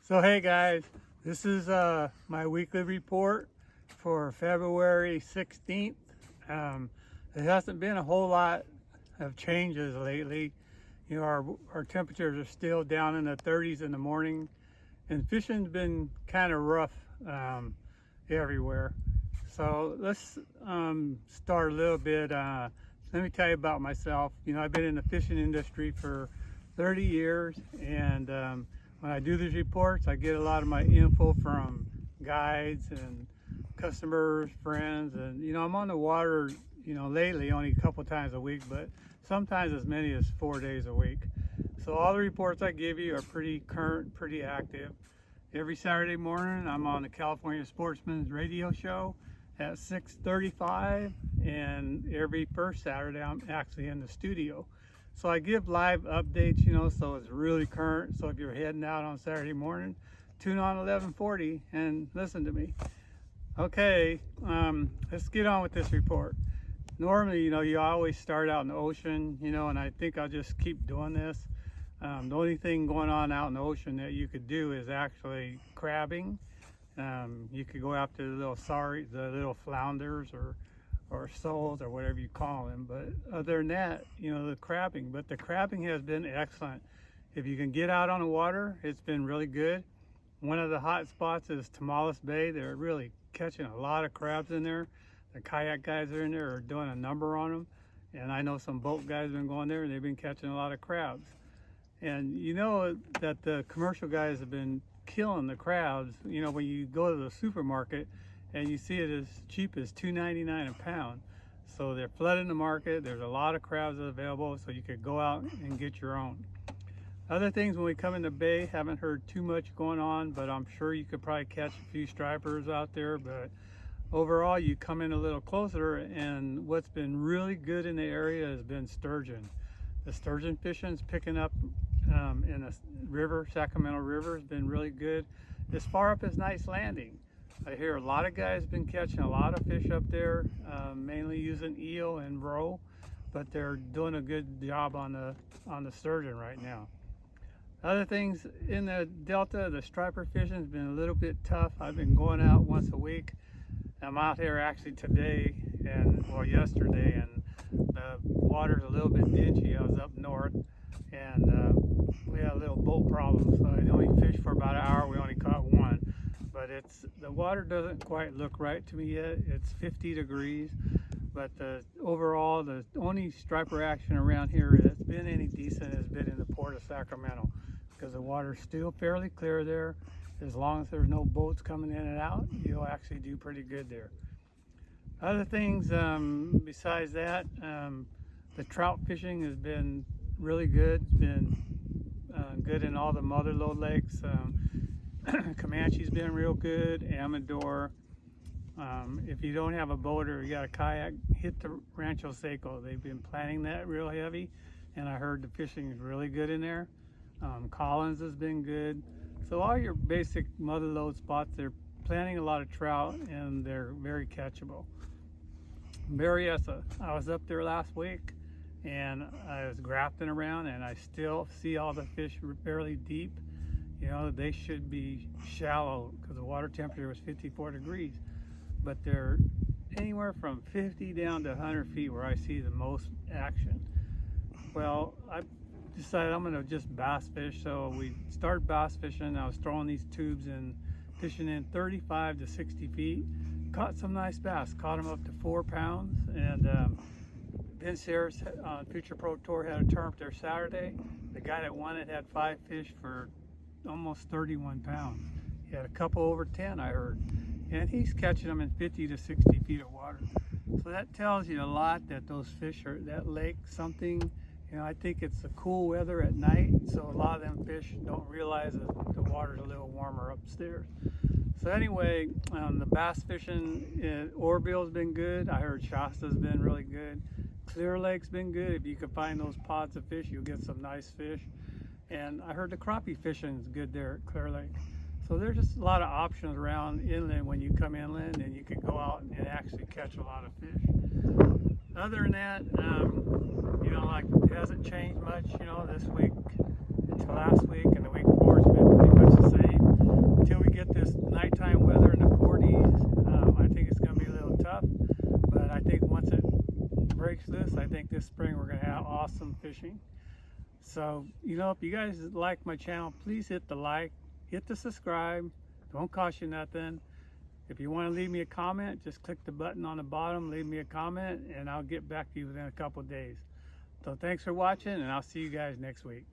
So hey guys, this is my weekly report for February 16th. There hasn't been a whole lot of changes lately. You know, our temperatures are still down in the 30s in the morning, and fishing's been kind of rough everywhere. So let's start a little bit. Let me tell you about myself. You know, I've been in the fishing industry for 30 years, and when I do these reports, I get a lot of my info from guides and customers, friends, and you know, I'm on the water, you know, lately only a couple times a week, but sometimes as many as 4 days a week. So all the reports I give you are pretty current, pretty active. Every Saturday morning, I'm on the California Sportsman's radio show at 6:35, and every first Saturday, I'm actually in the studio. So I give live updates, you know, so it's really current. So if you're heading out on Saturday morning, tune on 1140 and listen to me. Okay, let's get on with this report. Normally, you know, you always start out in the ocean, you know, and I think I'll just keep doing this. The only thing going on out in the ocean that you could do is actually crabbing. You could go after the little flounders or soles or whatever you call them, but other than that, you know, the crabbing has been excellent. If you can get out on the water, it's been really good. One of the hot spots is Tomales Bay. They're really catching a lot of crabs in there. The kayak guys are in there are doing a number on them, and I know some boat guys have been going there and they've been catching a lot of crabs. And you know that the commercial guys have been killing the crabs. You know, when you go to the supermarket and you see it as cheap as $2.99 a pound. So they're flooding the market. There's a lot of crabs available, so you could go out and get your own. Other things when we come in the bay, haven't heard too much going on, but I'm sure you could probably catch a few stripers out there. But overall, you come in a little closer, and what's been really good in the area has been sturgeon. The sturgeon fishing's picking up in the river. Sacramento River has been really good. As far up as Knights Landing, I hear a lot of guys been catching a lot of fish up there, mainly using eel and roe, but they're doing a good job on the sturgeon right now. Other things in the Delta, the striper fishing has been a little bit tough. I've been going out once a week. I'm out here actually today or yesterday, and the water's a little bit dingy. I was up north, and we had a little boat problem, so I only fished for about an hour. We only caught one. But the water doesn't quite look right to me yet. It's 50 degrees, but overall, the only striper action around here that's been any decent has been in the port of Sacramento, because the water's still fairly clear there. As long as there's no boats coming in and out, you'll actually do pretty good there. Other things besides that, the trout fishing has been really good. It's been good in all the mother lode lakes. Comanche's been real good. Amador. If you don't have a boat or you got a kayak, hit the Rancho Seco. They've been planting that real heavy, and I heard the fishing is really good in there. Collins has been good. So all your basic mother lode spots, they're planting a lot of trout, and they're very catchable. Berryessa, I was up there last week, and I was grafting around, and I still see all the fish fairly deep. You know, they should be shallow because the water temperature was 54 degrees, but they're anywhere from 50 down to 100 feet where I see the most action. Well, I decided I'm gonna just bass fish, so we started bass fishing. I was throwing these tubes and fishing in 35 to 60 feet. Caught some nice bass, caught them up to 4 pounds, and Vince Harris on Future Pro Tour had a tournament there Saturday. The guy that won it had 5 fish for almost 31 pounds. He had a couple over 10, I heard, and he's catching them in 50 to 60 feet of water. So that tells you a lot that those fish are, that lake, something, you know, I think it's the cool weather at night, so a lot of them fish don't realize that the water's a little warmer upstairs. So anyway, the bass fishing, Oroville's been good. I heard Shasta's been really good. Clear Lake's been good. If you can find those pods of fish, you'll get some nice fish. And I heard the crappie fishing is good there at Clear Lake. So there's just a lot of options around inland when you come inland, and you can go out and actually catch a lot of fish. Other than that, you know, like, it hasn't changed much, you know, this week until last week, and the week before it's been pretty much the same. think once it breaks loose, I think this spring we're going to have awesome fishing. So, you know, if you guys like my channel, please hit the like, hit the subscribe. Don't cost you nothing. If you want to leave me a comment, just click the button on the bottom, leave me a comment, and I'll get back to you within a couple of days. So thanks for watching, and I'll see you guys next week.